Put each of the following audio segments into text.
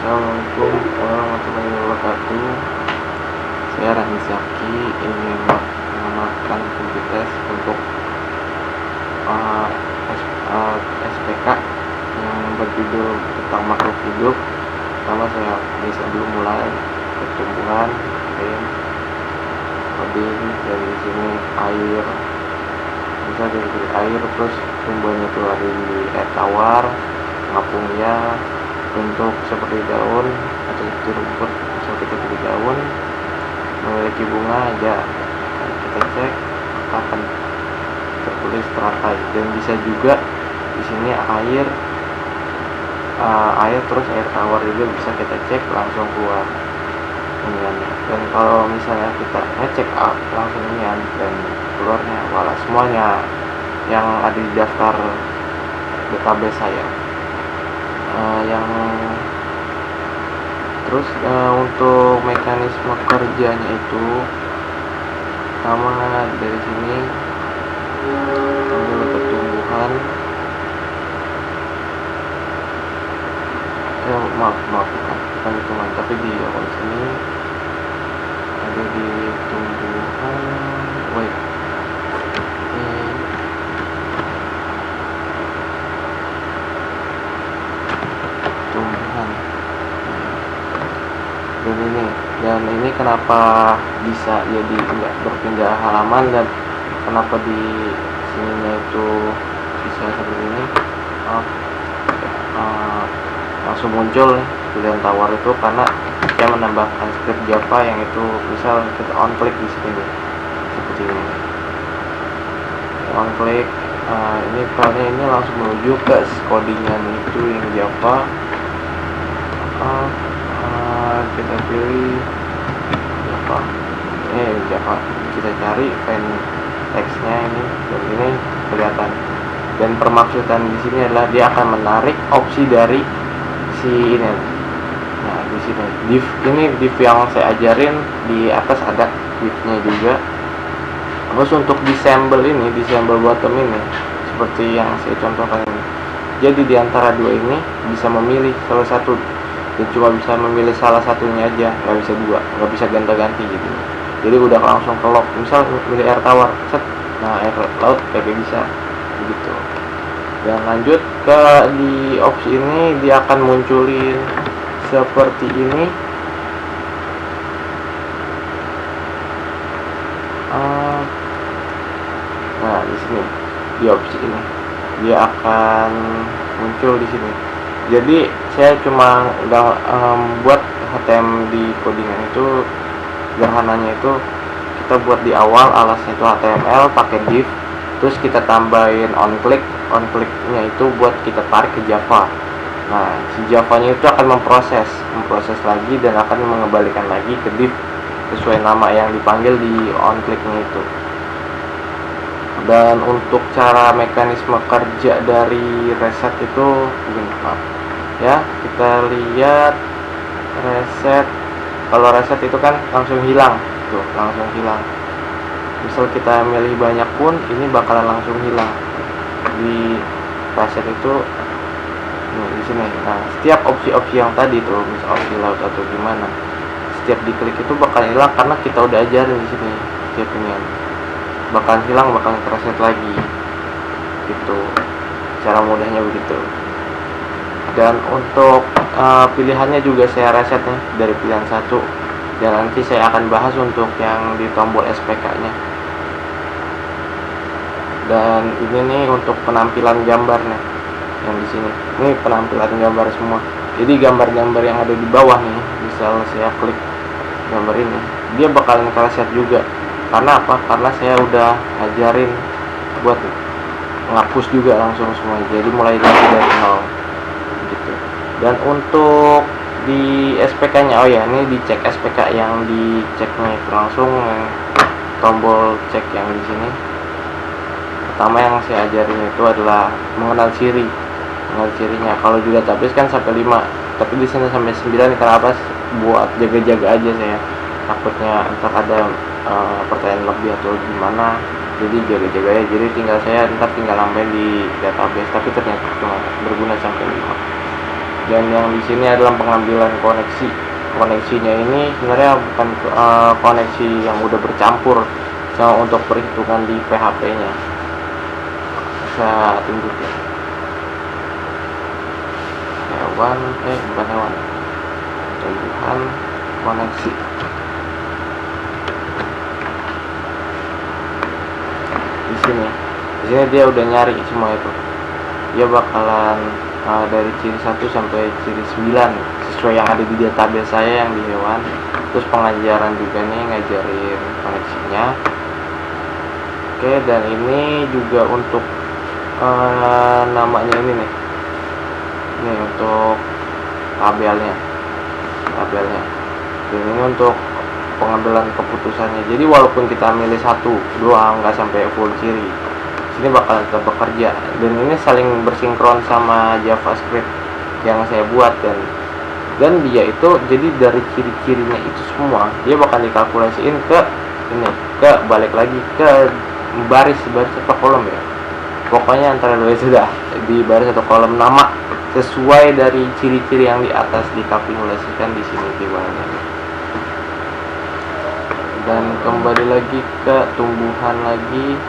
Assalamualaikum warahmatullahi wabarakatuh. Saya Rahmi Zaki ingin mengamalkan aktivitas untuk SPK yang berjudul tentang makhluk hidup. Pertama saya bisa dulu mulai pertumbuhan, coding dari sini air, bisa dari air, terus tumbuhannya itu dari air tawar, ngapungnya bentuk seperti daun atau seperti rumput, seperti daun, memiliki bunga aja. Kita cek akan tertulis teratai, dan bisa juga di sini air terus air tawar juga bisa kita cek langsung keluar iniannya. Dan kalau misalnya kita ngecek langsung inian dan keluarnya wala semuanya yang ada di daftar database saya. Terus untuk mekanisme kerjanya itu sama dari sini ambil pertumbuhan, bukan hitungan, tapi di awal sini ada di tumbuhan, tumbuhan. Dan ini kenapa bisa jadi enggak berpindah halaman, dan kenapa di sininya itu bisa seperti ini, langsung muncul pilihan tawar itu karena saya menambahkan script Java yang itu misal kita on click di sini seperti ini, on click ini filenya ini langsung menuju ke codingan itu yang Java. Kita pilih Java, kita cari pen teksnya ini, dan ini kelihatan. Dan permaksudan di sini adalah dia akan menarik opsi dari si ini. Nah di sini div yang saya ajarin di atas ada divnya juga. Terus untuk disable bottom ini seperti yang saya contohkan ini. Jadi di antara dua ini bisa memilih salah satu, dan cuma bisa memilih salah satunya aja, nggak bisa dua, nggak bisa ganti-ganti gitu. Jadi udah langsung ke lock, misal milih air tawar, set, nah air laut kayak bisa begitu. Dan lanjut ke di opsi ini, dia akan munculin seperti ini. Nah di sini di opsi ini dia akan muncul di sini. Jadi saya cuma buat HTML di codingan itu sederhananya itu kita buat di awal, alasnya itu HTML pakai div, terus kita tambahin on clicknya itu buat kita tarik ke Java. Nah si Javanya itu akan memproses lagi dan akan mengembalikan lagi ke div sesuai nama yang dipanggil di on clicknya itu. Dan untuk cara mekanisme kerja dari reset itu ya, kita lihat reset. Kalau reset itu kan langsung hilang tuh, langsung hilang. Misal kita milih banyak pun ini bakalan langsung hilang di reset itu di sini. Nah setiap opsi-opsi yang tadi tuh, misal opsi laut atau gimana, setiap diklik itu bakal hilang karena kita udah ajarin di sini. Setiap ini bakalan hilang, bakalan reset lagi gitu. Cara mudahnya begitu. Dan untuk pilihannya juga saya reset nih dari pilihan 1, dan nanti saya akan bahas untuk yang di tombol SPK nya. Dan ini nih untuk penampilan gambar nih yang di sini. Ini penampilan gambar semua. Jadi gambar-gambar yang ada di bawah nih, misal saya klik gambar ini, dia bakalan reset juga. Karena apa? Karena saya udah ajarin buat ngapus juga langsung semua. Jadi mulai dari nol gitu. Dan untuk di SPK nya, ini dicek SPK yang diceknya itu langsung tombol cek yang di sini. Pertama yang saya ajarin itu adalah mengenal cirinya. Kalau di database kan sampai 5, tapi di sini sampai 9. Kenapa? Buat jaga-jaga aja saya. Takutnya entar ada pertanyaan lebih atau gimana, jadi jaga-jaga ya. Jadi tinggal nambahin di database, tapi ternyata cuma berguna sampai 5. Dan yang di sini adalah pengambilan koneksinya ini sebenarnya bukan koneksi yang udah bercampur sama untuk perhitungan di PHP-nya. Saya tunjukin bukan hewan, tumbuhan koneksi. Di sini dia udah nyari semua itu. Dia bakalan dari ciri 1 sampai ciri 9 sesuai yang ada di database saya yang di hewan. Terus pengajaran juga nih, ngajarin koneksinya. Oke, dan ini juga untuk namanya ini nih. Ini untuk tabelnya. Dan ini untuk pengambilan keputusannya. Jadi walaupun kita milih satu doang, nggak sampai full ciri, sini bakal tetap bekerja. Dan ini saling bersinkron sama JavaScript yang saya buat, dan dia itu jadi dari ciri-cirinya itu semua dia bakal dikalkulasiin ke ini, ke balik lagi ke baris atau kolom ya. Pokoknya antara dua itu sudah di baris atau kolom nama sesuai dari ciri-ciri yang di atas dikalkulasikan di sini gimana. Dan kembali lagi ke tumbuhan lagi.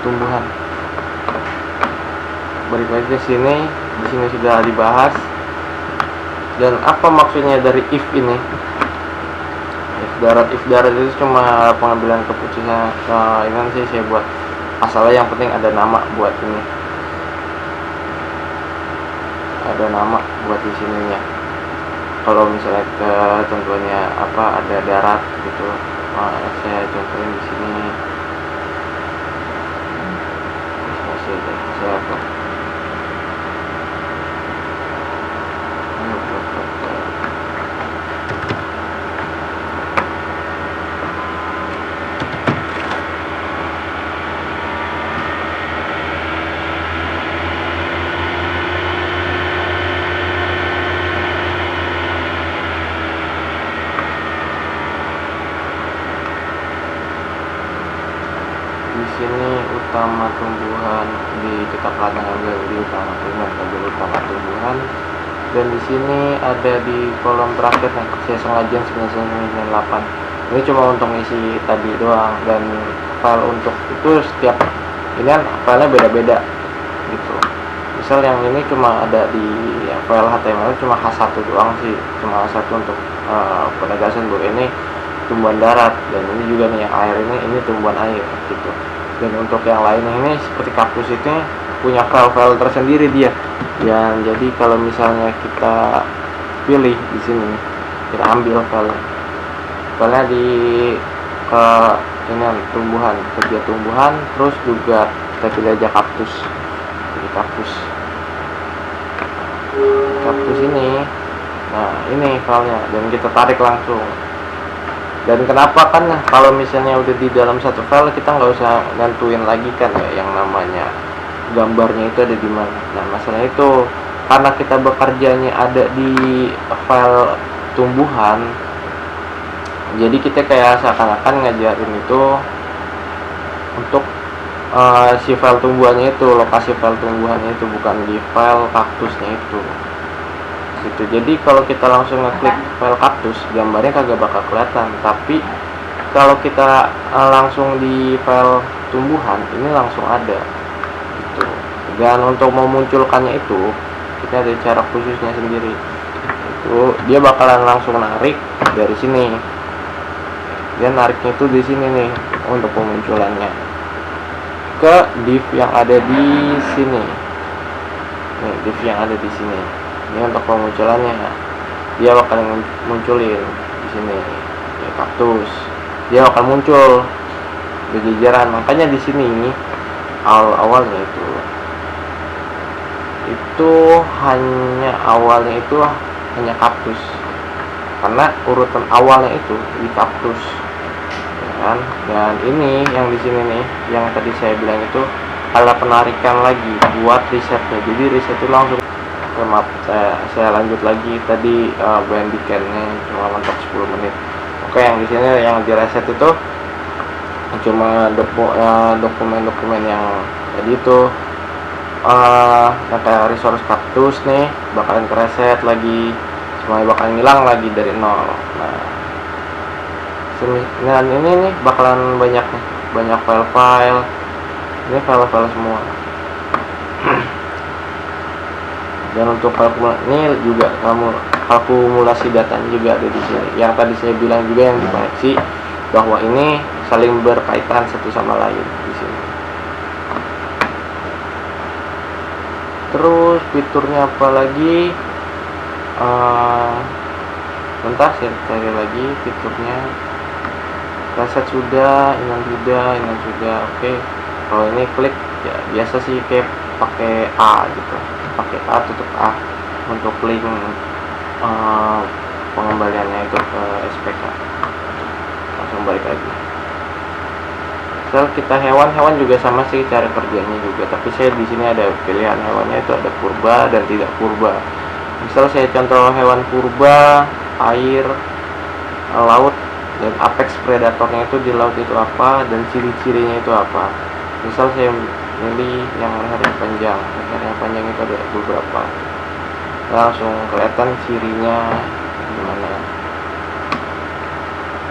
Tumbuhan. Balik lagi ke sini. Di sini sudah dibahas. Dan apa maksudnya dari if ini? If darat itu cuma pengambilan keputusan. Ini nanti saya buat. Asalnya yang penting ada nama buat ini. Ada nama buat di sininya. Kalau misalnya ketentuannya apa, ada darat gitu, saya contohin di sini. Saya apa? Di sini utama tumbuhan kita ambil di utama tumbuhan, dan di sini ada di kolom terakhir yang saya sengaja 998. Ini cuma untuk isi tadi doang, dan file untuk itu setiap ini kan filenya beda-beda gitu. Misal yang ini cuma ada di file HTML cuma H1 doang sih, cuma H1 untuk penegasan bahwa ini tumbuhan darat, dan ini juga nih yang air ini tumbuhan air gitu. Dan untuk yang lainnya ini seperti kaktus itu punya file-file tersendiri dia. Yang jadi kalau misalnya kita pilih di sini, kita ambil filenya di ke ini tumbuhan, kerja tumbuhan, terus juga kita pilih aja kaktus. Jadi kaktus ini. Nah, ini filenya dan kita tarik langsung. Dan kenapa kan kalau misalnya udah di dalam satu file kita nggak usah nentuin lagi kan ya yang namanya gambarnya itu ada di mana. Nah, masalah itu karena kita bekerjanya ada di file tumbuhan, jadi kita kayak seakan-akan ngajarin itu untuk si file tumbuhannya itu, lokasi file tumbuhannya itu, bukan di file kaktusnya itu gitu. Jadi kalau kita langsung ngeklik file kaktus, gambarnya kagak bakal kelihatan, tapi kalau kita langsung di file tumbuhan ini langsung ada gitu. Dan untuk memunculkannya itu kita ada cara khususnya sendiri. Itu dia bakalan langsung narik dari sini. Dia nariknya itu di sini nih untuk pemunculannya ke div yang ada di sini. Nih, div yang ada di sini. Ini untuk pemunculannya, dia bakal munculin di sini ya, kaktus, dia akan muncul berjejeran. Makanya di sini ini awalnya itu hanya kaktus, karena urutan awalnya itu di kaktus ya kan. Dan ini yang di sini nih, yang tadi saya bilang itu adalah penarikan lagi buat risetnya. Jadi riset itu langsung Oke, maaf, saya lanjut lagi. Tadi bandicam-nya cuma mentok 10 menit. Oke, yang di sini yang di reset itu cuma dokumen-dokumen yang tadi itu kayak resource cactus nih bakalan kereset lagi, semuanya bakalan hilang lagi dari nol. Nah ini nih bakalan banyak nih, banyak file-file, ini file-file semua. Dan untuk ini juga kamu kalkulasi datanya juga ada di sini. Yang tadi saya bilang juga yang dikoneksi bahwa ini saling berkaitan satu sama lain di sini. Terus fiturnya apa lagi? Bentar saya cari lagi fiturnya. Reset sudah, inang sudah. Oke. Kalau ini klik ya biasa sih kayak pakai A gitu. Pakai A, tutup A untuk link pengembaliannya itu ke SPK. Langsung balik lagi. Misal kita hewan juga sama sih cara kerjanya juga, tapi saya di sini ada pilihan hewannya itu ada purba dan tidak purba. Misal saya contoh hewan purba, air, laut, dan apex predatornya itu di laut itu apa dan ciri-cirinya itu apa. Misal saya milih yang lehernya panjang itu ada beberapa, langsung kelihatan cirinya gimana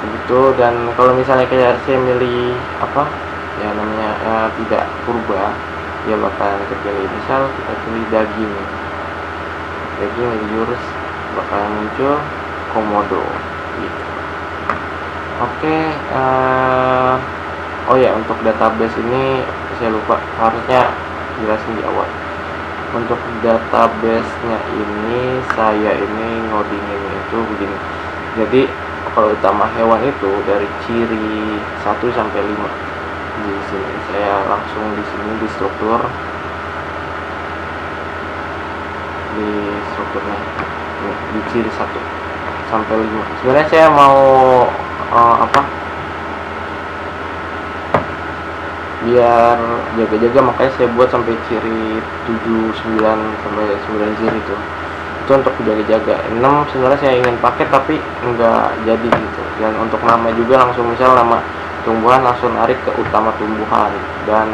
begitu. Dan kalau misalnya kayak saya milih apa ya namanya tidak purba, dia bakal terpilih. Misal kita pilih daging jurus bakal muncul komodo gitu. Oke, oh ya, untuk database ini saya lupa, harusnya jelasin di awal. Untuk database-nya ini saya ini ngodingin itu begini. Jadi kalau utama hewan itu dari ciri 1 sampai 5. Di sini saya langsung di sini di strukturnya di ciri 1 sampai 5. Sebenarnya saya mau biar jaga-jaga, makanya saya buat sampai ciri 7, 9 sampai 9 ciri itu untuk jaga-jaga. 6 sebenarnya saya ingin pakai tapi enggak jadi gitu. Dan untuk nama juga langsung misal nama tumbuhan langsung narik ke utama tumbuhan, dan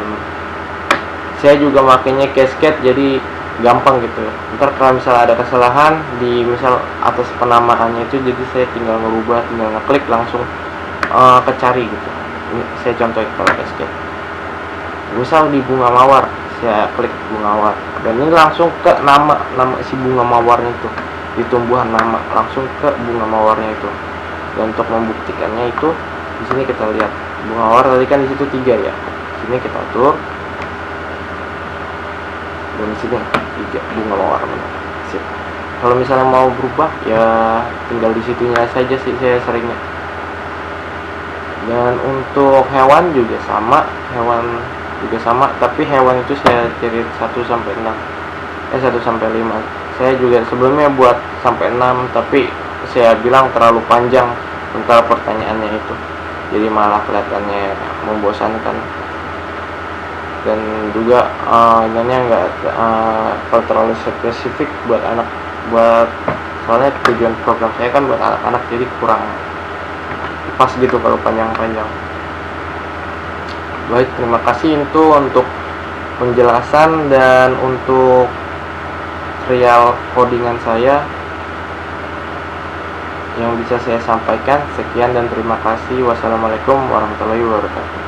saya juga makainya cascade jadi gampang gitu. Ntar kalau misalnya ada kesalahan di misal atas penamaannya itu, jadi saya tinggal ngerubah, tinggal ngeklik langsung kecari gitu. Ini saya contoh kalau cascade. Misal di bunga mawar, saya klik bunga mawar dan ini langsung ke nama si bunga mawarnya itu, di tumbuhan nama langsung ke bunga mawarnya itu. Dan untuk membuktikannya itu di sini kita lihat bunga mawar tadi kan di situ 3 ya. Sini kita atur dan di sini 3 bunga mawar benar. Sip. Kalau misalnya mau berubah ya tinggal di situnya saja sih saya seringnya. Dan untuk hewan juga sama, tapi hewan itu saya cari 1 sampai 6. 1 sampai 5. Saya juga sebelumnya buat sampai 6, tapi saya bilang terlalu panjang antara pertanyaannya itu. Jadi malah kelihatannya membosankan. Dan juga ini enggak terlalu spesifik buat anak, soalnya tujuan program saya kan buat anak-anak, jadi kurang pas gitu kalau panjang-panjang. Baik, terima kasih itu untuk penjelasan dan untuk trial codingan saya yang bisa saya sampaikan. Sekian dan terima kasih. Wassalamualaikum warahmatullahi wabarakatuh.